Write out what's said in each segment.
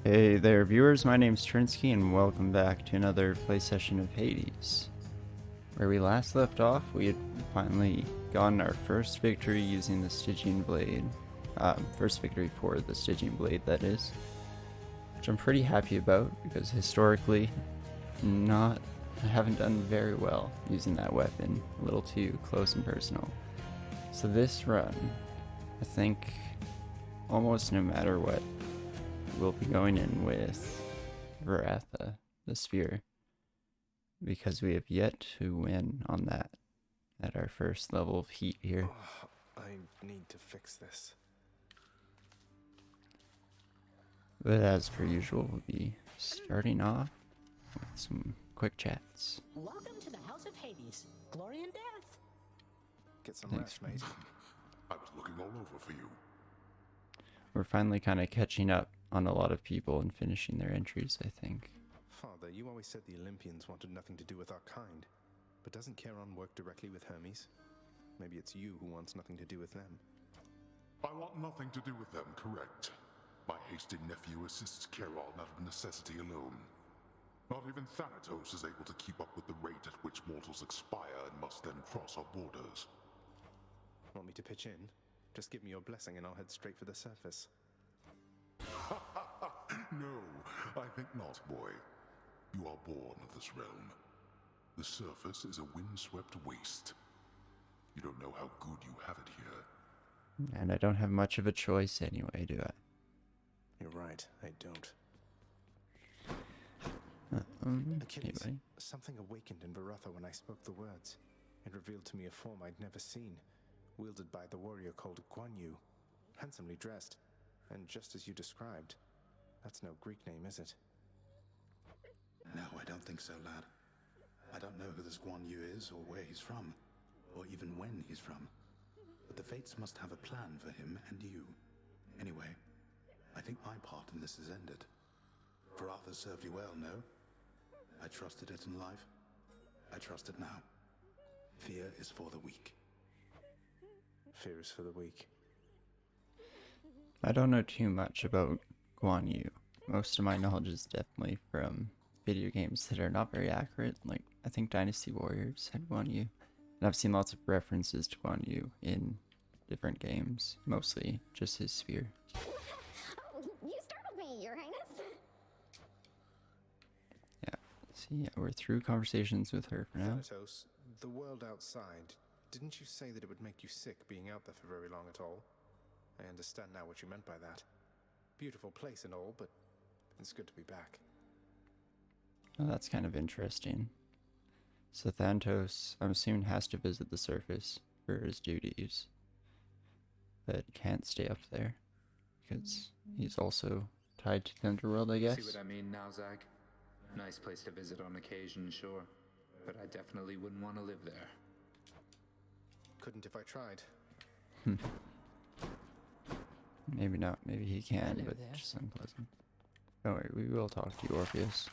Hey there, viewers. My name's Torinski, and welcome back to another play session of Hades. Where we last left off, we had finally gotten our first victory using the Stygian Blade. First victory for the Stygian Blade, that is. Which I'm pretty happy about, because historically, I haven't done very well using that weapon. A little too close and personal. So this run, I think, almost no matter what, we'll be going in with Varatha, the sphere, because we have yet to win on that at our first level of heat here. Oh, I need to fix this. But as per usual, we'll be starting off with some quick chats. Welcome to the House of Hades. Glory and death. Get some Thanks. rest, mate. I was looking all over for you. We're finally kind of catching up on a lot of people and finishing their entries, I think. Father, you always said the Olympians wanted nothing to do with our kind. But doesn't Charon work directly with Hermes? Maybe it's you who wants nothing to do with them. I want nothing to do with them, correct? My hasty nephew assists Charon out of necessity alone. Not even Thanatos is able to keep up with the rate at which mortals expire and must then cross our borders. Want me to pitch in? Just give me your blessing and I'll head straight for the surface. No, I think not, boy. You are born of this realm. The surface is a windswept waste. You don't know how good you have it here. And I don't have much of a choice anyway, do I? You're right, I don't. Achilles, Anybody? something awakened in Varatha when I spoke the words. It revealed to me a form I'd never seen, wielded by the warrior called Guan Yu, handsomely dressed, and just as you described. That's no Greek name, is it? No, I don't think so, lad. I don't know who this Guan Yu is, or where he's from, or even when he's from. But the fates must have a plan for him and you. Anyway, I think my part in this is ended. Varatha served you well, no? I trusted it in life. I trust it now. Fear is for the weak. Fear is for the weak. I don't know too much about Guan Yu. Most of my knowledge is definitely from video games that are not very accurate. Like, I think Dynasty Warriors had Guan Yu. And I've seen lots of references to Guan Yu in different games. Mostly just his sphere. Oh, you startled me, Your Highness. Yeah. See, yeah, we're through conversations with her for now. Thanatos, the world outside, didn't you say that it would make you sick being out there for very long at all? I understand now what you meant by that. Beautiful place and all, but it's good to be back. Oh, that's kind of interesting. So Thanatos, I'm assuming, has to visit the surface for his duties, but can't stay up there because he's also tied to the underworld, I guess. See what I mean now, Zag? Nice place to visit on occasion, sure, but I definitely wouldn't want to live there. Couldn't if I tried. Maybe not. Maybe he can, Hello but there. just unpleasant. Don't worry, we will talk to you, Orpheus.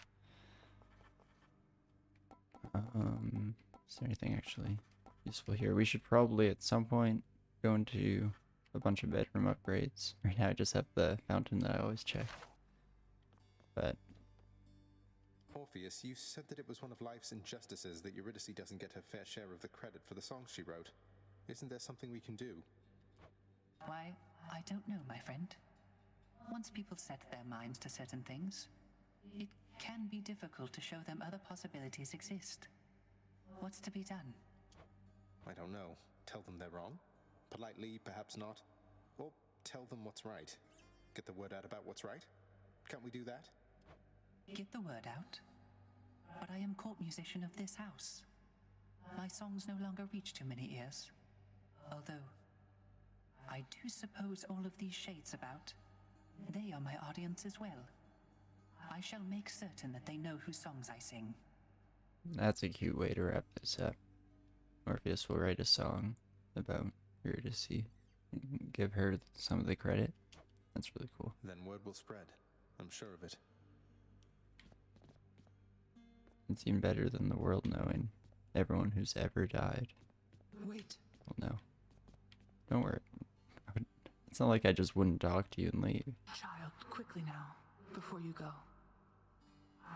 Is there anything actually useful here? We should probably at some point go into a bunch of bedroom upgrades. Right now I just have the fountain that I always check. But Orpheus, you said that it was one of life's injustices that Eurydice doesn't get her fair share of the credit for the songs she wrote. Isn't there something we can do? Why, I don't know, my friend. Once people set their minds to certain things, it can be difficult to show them other possibilities exist. What's to be done? I don't know. Tell them they're wrong? Politely, perhaps not. Or tell them what's right. Get the word out about what's right? Can't we do that? Get the word out. But I am court musician of this house. My songs no longer reach too many ears. Although, I do suppose all of these shades about, they are my audience as well. I shall make certain that they know whose songs I sing. that's a cute way to wrap this up. Orpheus will write a song about Eurydice and give her some of the credit. That's really cool. Then word will spread. I'm sure of it. It's even better than the world knowing everyone who's ever died. Wait. Well, no. Don't worry. It's not like I just wouldn't talk to you and leave. Child, quickly now. Before you go,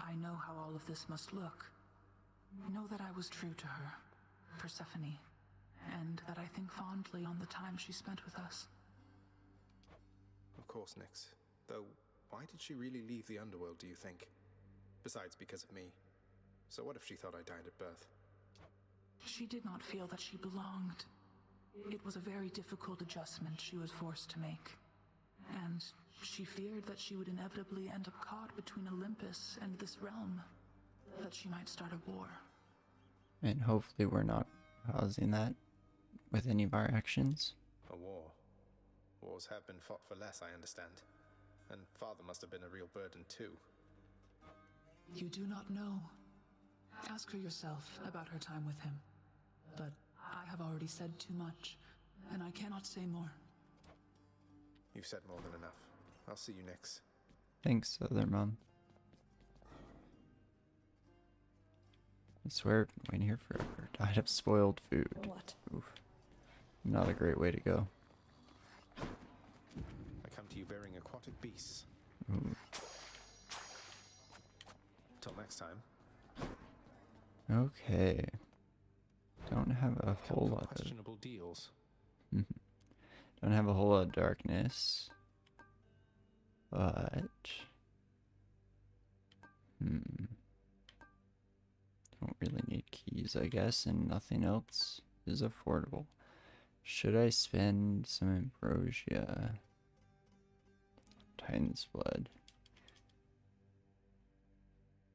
I know how all of this must look. Know that I was true to her, Persephone, and that I think fondly on the time she spent with us. Of course, Nyx. Though, why did she really leave the underworld, do you think? Besides, because of me. So what if she thought I died at birth? She did not feel that she belonged. It was a very difficult adjustment she was forced to make. And she feared that she would inevitably end up caught between Olympus and this realm. That she might start a war. And hopefully we're not causing that with any of our actions. A war. Wars have been fought for less, I understand. And father must have been a real burden too. You do not know. Ask her yourself about her time with him. But I have already said too much, and I cannot say more. You've said more than enough. I'll see you next. Thanks, other mom. I swear I've been waiting here forever. Died of spoiled food. What? Oof. Not a great way to go. I come to you bearing aquatic beasts. Ooh. Till next time. Okay. Don't have a Come whole for lot of... questionable deals. Don't have a whole lot of darkness. But... Don't really need keys, I guess, and nothing else is affordable. Should I spend some ambrosia? Titan's blood.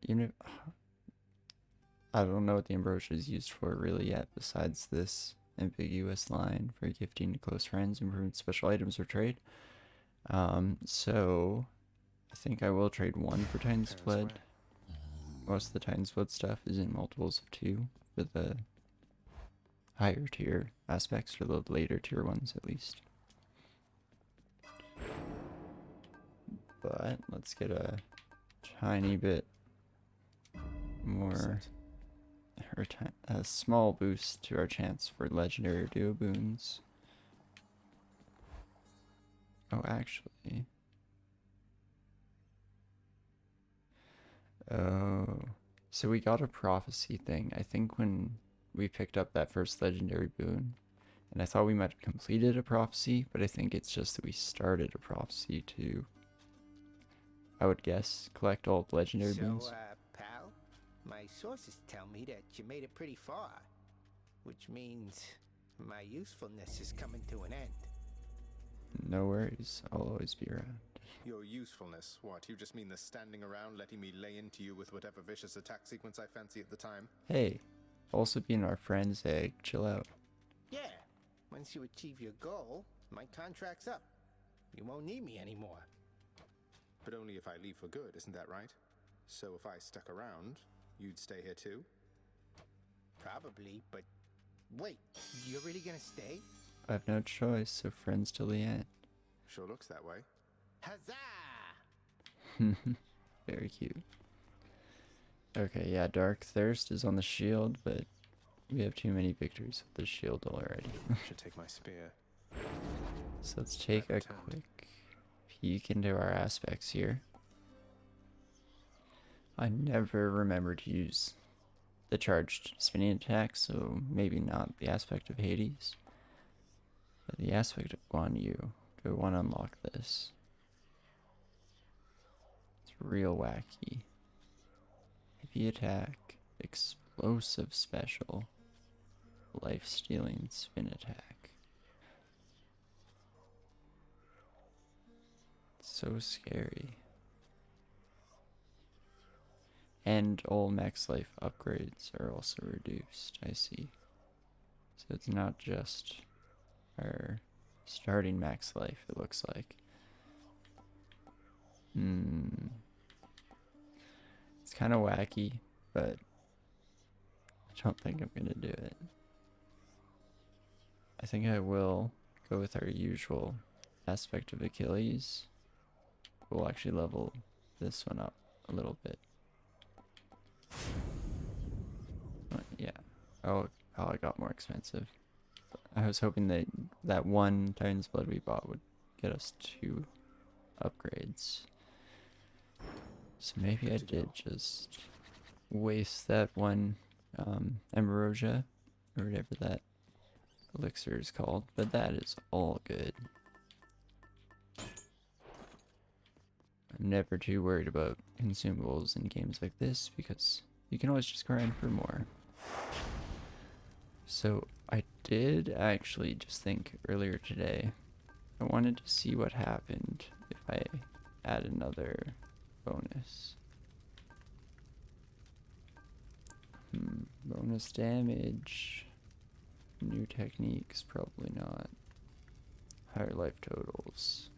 Even if... I don't know what the ambrosia is used for really yet, besides this ambiguous line for gifting to close friends, improving special items, or trade. So I think I will trade one for Titan's blood. Most of the Titan's blood stuff is in multiples of 2 for the higher tier aspects, or the later tier ones at least. But let's get a tiny bit more, or a small boost to our chance for legendary or duo boons. Oh, actually. Oh, so we got a prophecy thing, I think, when we picked up that first legendary boon. And I thought we might have completed a prophecy, but I think it's just that we started a prophecy to, I would guess, collect all the legendary boons. Pal, my sources tell me that you made it pretty far, which means my usefulness is coming to an end. No worries, I'll always be around. Your usefulness? What, you just mean the standing around letting me lay into you with whatever vicious attack sequence I fancy at the time? Hey, also being our friend's egg, chill out. Yeah, once you achieve your goal, my contract's up. You won't need me anymore. But only if I leave for good, isn't that right? So if I stuck around, you'd stay here too? Probably, but wait, you're really gonna stay? I have no choice, so friends till the end. Sure looks that way. Huzzah! Very cute. Okay, yeah, Dark Thirst is on the shield, but we have too many victories with the shield already. Should take my spear. So let's take a quick peek into our aspects here. I never remember to use the charged spinning attack, so maybe not the aspect of Hades. But the aspect of Guan Yu. Do I want to unlock this? It's real wacky. Heavy attack, explosive special, life-stealing spin attack. It's so scary. And all max life upgrades are also reduced, I see. So it's not just our starting max life, it looks like. It's kind of wacky, but I don't think I'm gonna do it. I think I will go with our usual aspect of Achilles. We'll actually level this one up a little bit. But yeah. Oh, it got more expensive. I was hoping that that one Titan's Blood we bought would get us 2 upgrades. So maybe I did just waste that one ambrosia, or whatever that elixir is called, but that is all good. I'm never too worried about consumables in games like this because you can always just grind for more. So I did actually just think earlier today, I wanted to see what happened if I add another bonus. Bonus damage. New techniques, probably not. Higher life totals.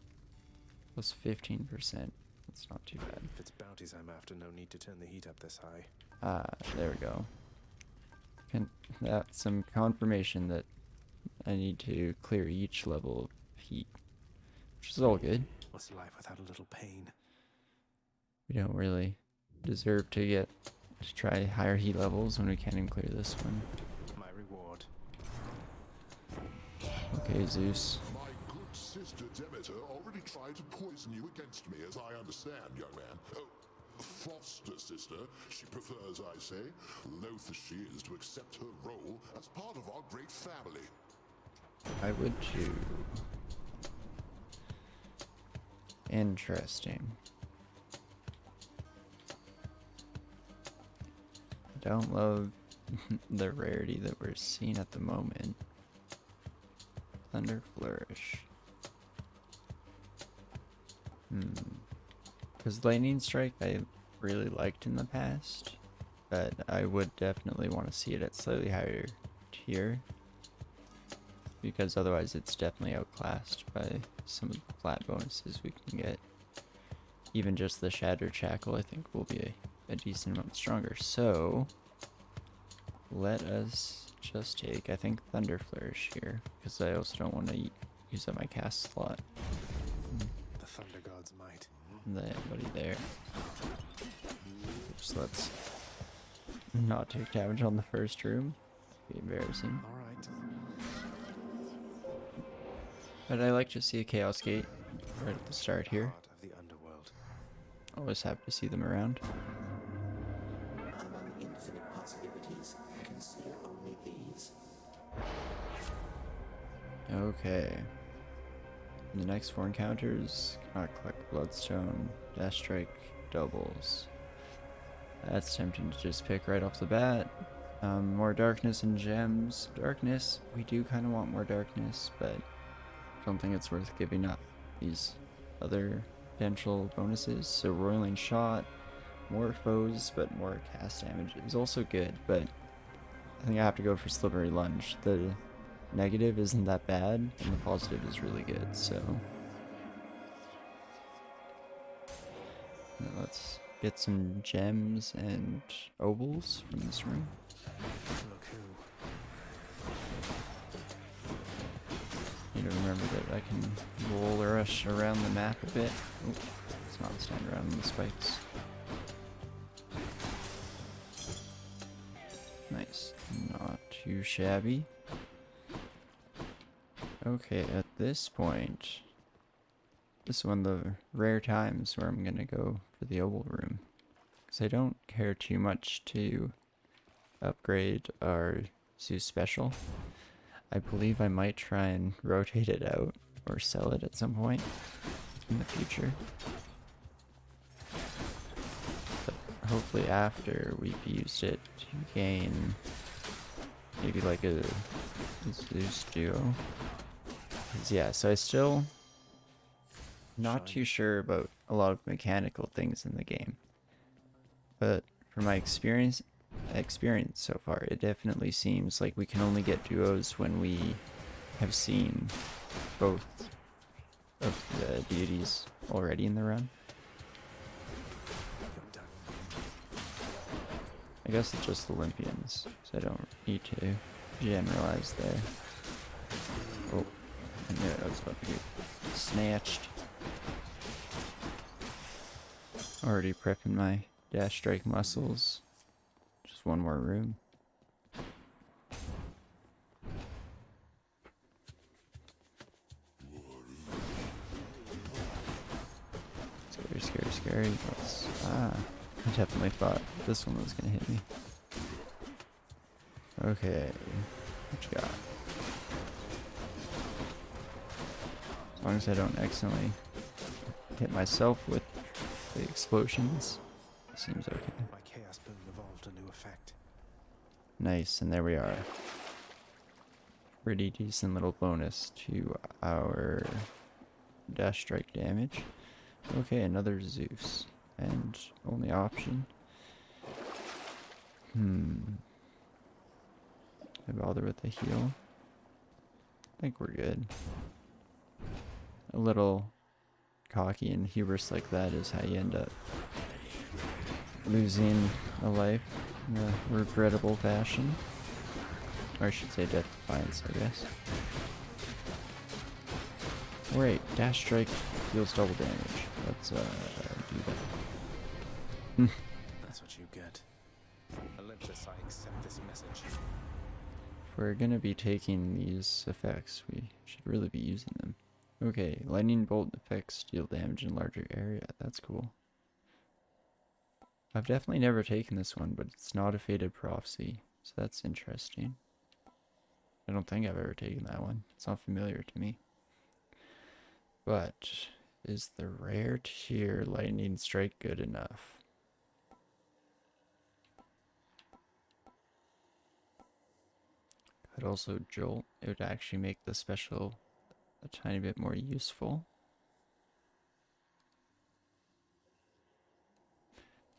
Plus 15%. That's not too bad. If it's bounties I'm after, no need to turn the heat up this high. Ah, there we go. That's some confirmation that I need to clear each level of heat, which is all good. What's life without a little pain? We don't really deserve to try higher heat levels when we can't even clear this one. My reward. Okay, Zeus. My good sister Demeter already tried to poison you against me, as I understand, young man. Oh, foster sister, she prefers, I say, loath as she is to accept her role as part of our great family. I would too. Interesting. I don't love the rarity that we're seeing at the moment. Thunder Flourish. Because Lightning Strike I really liked in the past, but I would definitely want to see it at slightly higher tier, because otherwise it's definitely outclassed by some of the flat bonuses we can get. Even just the Shattered Shackle I think will be a decent amount stronger. So let us just take, I think, Thunder Flourish here, because I also don't want to use up my cast slot. The Thunder God's might. Buddy there. Oops, let's not take damage on the first room. Be embarrassing. Alright. But I like to see a Chaos Gate right at the start here. Heart of the underworld. Always happy to see them around. Among infinite possibilities, consider only these. Okay. The next 4 encounters, cannot collect Bloodstone, Dash Strike, doubles. That's tempting to just pick right off the bat. More darkness and gems. Darkness, we do kind of want more darkness, but I don't think it's worth giving up these other potential bonuses. So Roiling Shot, more foes, but more cast damage is also good, but I think I have to go for Slippery Lunge. The negative isn't that bad, and the positive is really good, so now let's get some gems and obols from this room. Look who. Need to remember that I can roll or rush around the map a bit. Oh, let's not stand around in the spikes. Nice, not too shabby. Okay, at this point, this is one of the rare times where I'm gonna go for the Obol room, because I don't care too much to upgrade our Zeus special. I believe I might try and rotate it out or sell it at some point in the future. But hopefully after we've used it to gain maybe like a Zeus duo. Yeah, so I still not too sure about a lot of mechanical things in the game, but from my experience so far, it definitely seems like we can only get duos when we have seen both of the deities already in the run. I guess it's just Olympians, so I don't need to generalize there. Oh. I knew I was about to get snatched. Already prepping my dash strike muscles. Just one more room. Scary, scary, scary. I definitely thought this one was gonna hit me. Okay, what you got? As long as I don't accidentally hit myself with the explosions, seems okay. My chaos boon evolved a new effect. Nice, and there we are. Pretty decent little bonus to our dash strike damage. Okay, another Zeus. And only option. I bother with the heal? I think we're good. A little cocky and hubris like that is how you end up losing a life in a regrettable fashion. Or I should say death defiance, I guess. Wait, dash strike deals double damage. Let's do that. That's what you get. Olympus, I accept this message. If we're gonna be taking these effects, we should really be using them. Okay, lightning bolt effects deal damage in larger area. That's cool. I've definitely never taken this one, but it's not a faded prophecy, so that's interesting. I don't think I've ever taken that one. It's not familiar to me. But is the rare tier lightning strike good enough? Could also jolt. It would actually make the special a tiny bit more useful.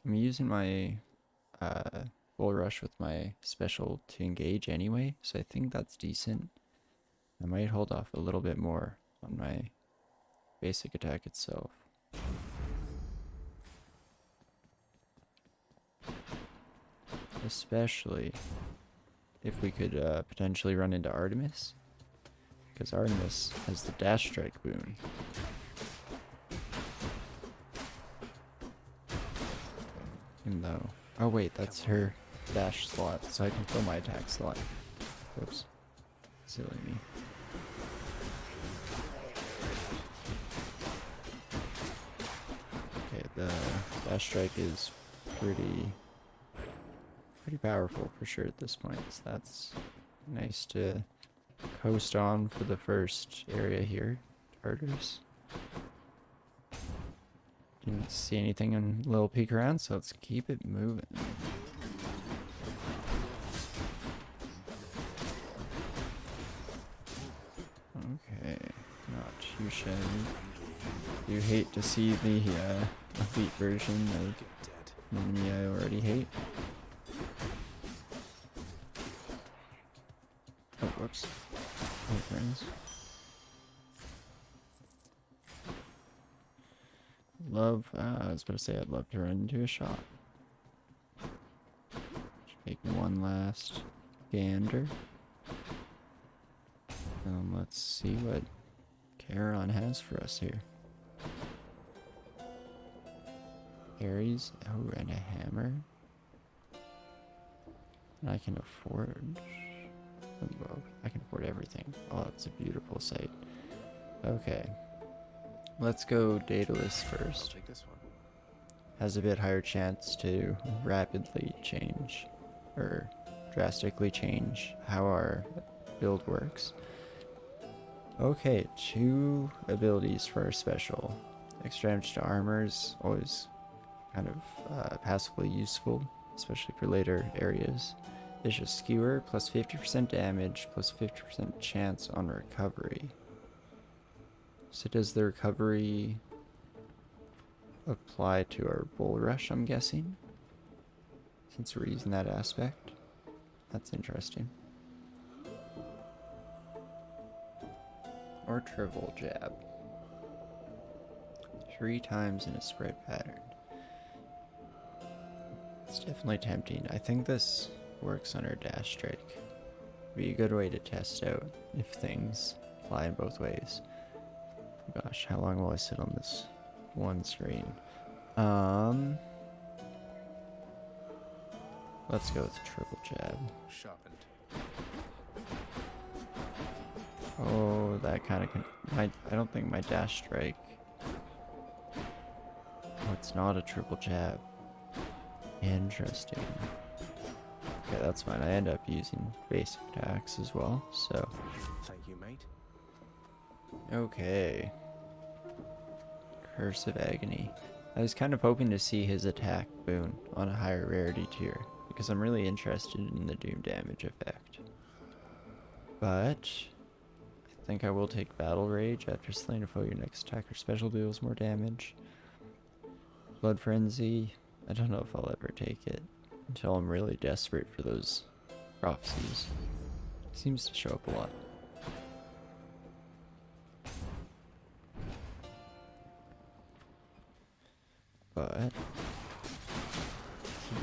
I'm using my bull rush with my special to engage anyway, so I think that's decent. I might hold off a little bit more on my basic attack itself. Especially if we could potentially run into Artemis, because Artemis has the dash strike boon. Even though, oh wait, that's her dash slot, so I can fill my attack slot. Whoops, silly me. Okay, the dash strike is pretty powerful for sure at this point, so that's nice to coast on for the first area here, Tartars. Didn't see anything in little peek around, so let's keep it moving. Okay, not too shabby. You hate to see the elite version of an enemy I already hate. Oh, whoops. Oh, friends. I was about to say I'd love to run into a shot. Take one last gander. Let's see what Charon has for us here. Ares, oh, and a hammer. And I can afford... well, I can afford everything. Oh, it's a beautiful sight. Okay. Let's go Daedalus first. Take this one. Has a bit higher chance to rapidly change, or drastically change, how our build works. Okay, 2 abilities for our special. Extra damage to armors, always kind of passively useful, especially for later areas. Vicious Skewer, plus 50% damage, plus 50% chance on recovery. So does the recovery apply to our bull rush, I'm guessing? Since we're using that aspect. That's interesting. Or triple jab. 3 times in a spread pattern. It's definitely tempting. I think this works on our dash strike. Be a good way to test out if things fly in both ways. Gosh, how long will I sit on this one screen? Let's go with triple jab. Sharpened. Oh, that kind of I don't think my dash strike. Oh it's not a triple jab. Interesting. Okay, that's fine. I end up using basic attacks as well, so. Thank you, mate. Okay. Curse of Agony. I was kind of hoping to see his attack boon on a higher rarity tier, because I'm really interested in the doom damage effect. But I think I will take Battle Rage. After slaying a foe, your next attack or special deals more damage. Blood Frenzy. I don't know if I'll ever take it until I'm really desperate for those prophecies. Seems to show up a lot. But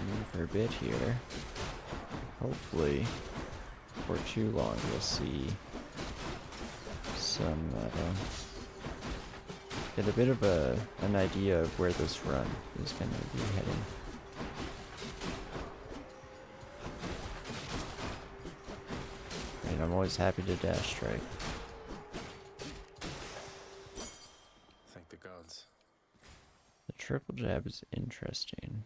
move her a bit here. Hopefully, for too long, we'll see some get a bit of an idea of where this run is going to be heading. And I'm always happy to dash strike. Thank the gods. The triple jab is interesting.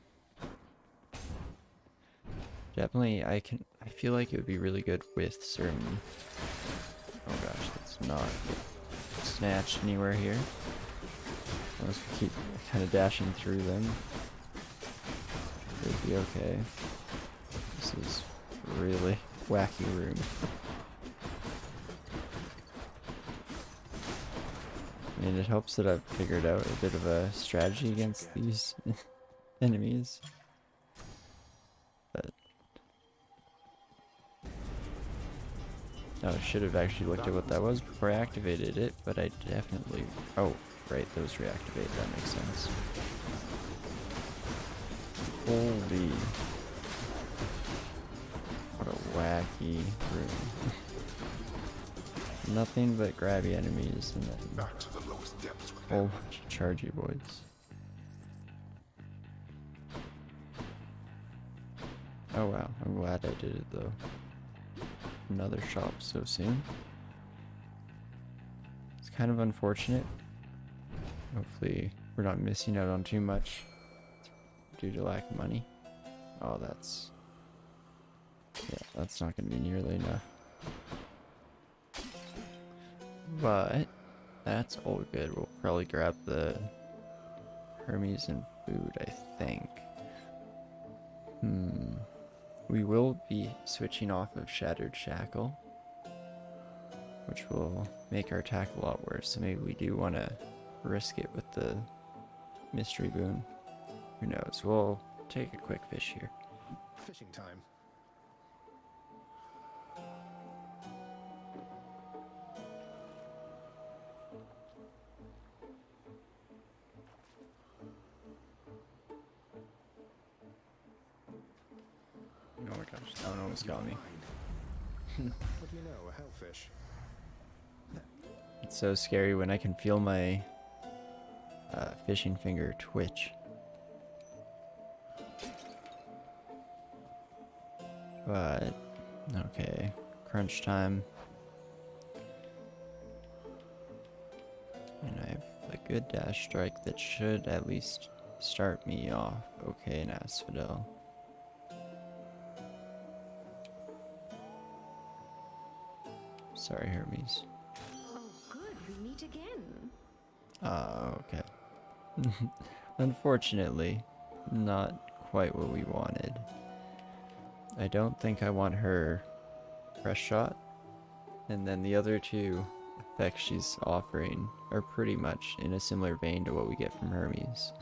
Definitely, I feel like it would be really good with certain. Oh gosh, that's not snatched anywhere here. Unless we keep kind of dashing through them, it'd be okay. This is a really wacky room. I mean, it helps that I've figured out a bit of a strategy against these enemies. But oh, I should have actually looked at what that was before I activated it, but I definitely... Oh, right, those reactivate, that makes sense. Holy... What a wacky room. Nothing but grabby enemies and then Back to the lowest depths with a whole bunch of chargy boys. Oh wow, I'm glad I did it though. Another shop so soon. It's kind of unfortunate. Hopefully we're not missing out on too much due to lack of money. Oh, that's... Yeah, that's not going to be nearly enough. But that's all good. We'll probably grab the Hermes and food, I think. We will be switching off of Shattered Shackle, which will make our attack a lot worse. So maybe we do want to risk it with the mystery boon. Who knows? We'll take a quick fish here. Fishing time. Oh my gosh, that one almost got me. What do you know, a hellfish? It's so scary when I can feel my fishing finger twitch. But, okay, crunch time. And I have a good dash strike that should at least start me off okay in Asphodel. Sorry, Hermes. Oh, good. We meet again. Okay. Unfortunately, not quite what we wanted. I don't think I want her Fresh Shot. And then the other two effects she's offering are pretty much in a similar vein to what we get from Hermes.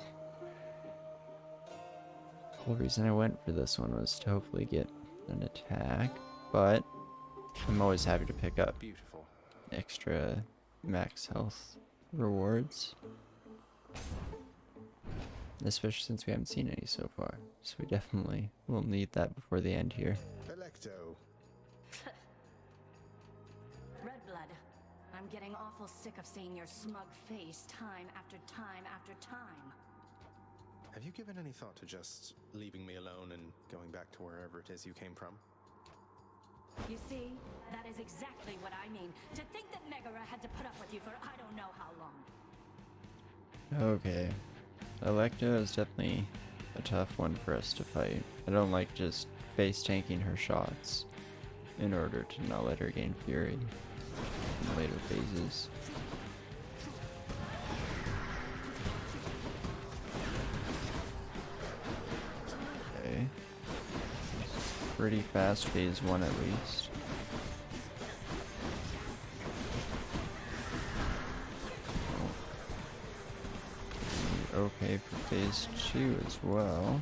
The whole reason I went for this one was to hopefully get an attack, but I'm always happy to pick up Beautiful. extra max health rewards. Especially since we haven't seen any so far. So we definitely will need that before the end here. Electo. Redblood, I'm getting awful sick of seeing your smug face time after time after time. Have you given any thought to just leaving me alone and going back to wherever it is you came from? You see, that is exactly what I mean. To think that Megara had to put up with you for I don't know how long. Okay. Electa is definitely a tough one for us to fight. I don't like just face tanking her shots in order to not let her gain fury in later phases. Okay. Pretty fast phase 1 at least. Okay for phase 2 as well.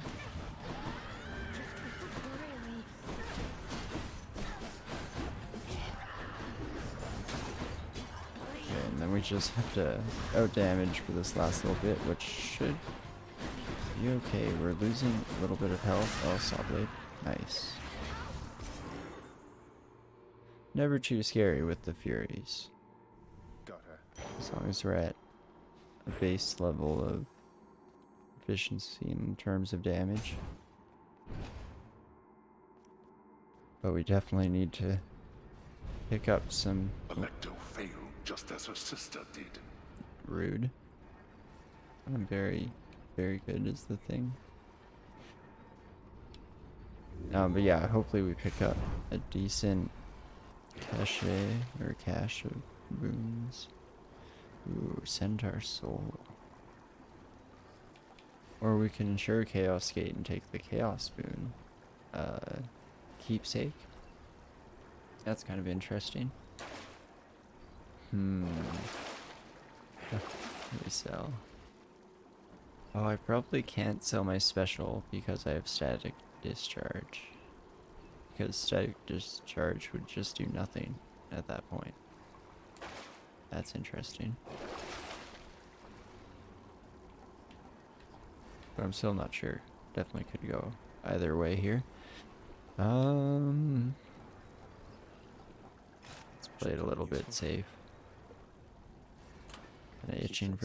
Okay, and then we just have to out damage for this last little bit, which should be okay. We're losing a little bit of health. Oh, saw blade. Nice. Never too scary with the Furies. Got her. As long as we're at a base level of efficiency in terms of damage. But we definitely need to pick up some... Electo failed just as her sister did. Rude. I'm very, very good is the thing. But yeah, hopefully we pick up a decent cache or cache of boons. Ooh, Centaur Soul. Or we can ensure Chaos Gate and take the Chaos Boon. Keepsake. That's kind of interesting. What do we sell? Oh, I probably can't sell my special because I have Static Discharge. Because Static Discharge would just do nothing at that point. That's interesting. But I'm still not sure. Definitely could go either way here. Let's play it a little bit safe. Kinda itching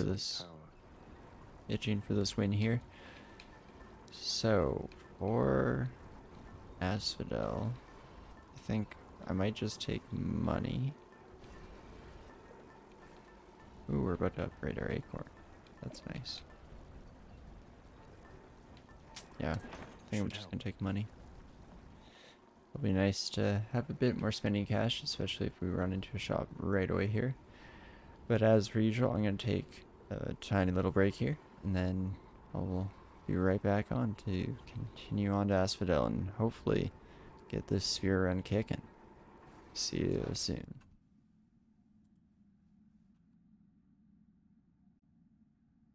for this win here. So for Asphodel, I think I might just take money. Ooh, we're about to upgrade our acorn. That's nice. Yeah, I think I'm just gonna take money. It'll be nice to have a bit more spending cash, especially if we run into a shop right away here. But as per usual, I'm gonna take a tiny little break here, and then I'll be right back on to continue on to Asphodel and hopefully get this sphere run kicking. See you soon.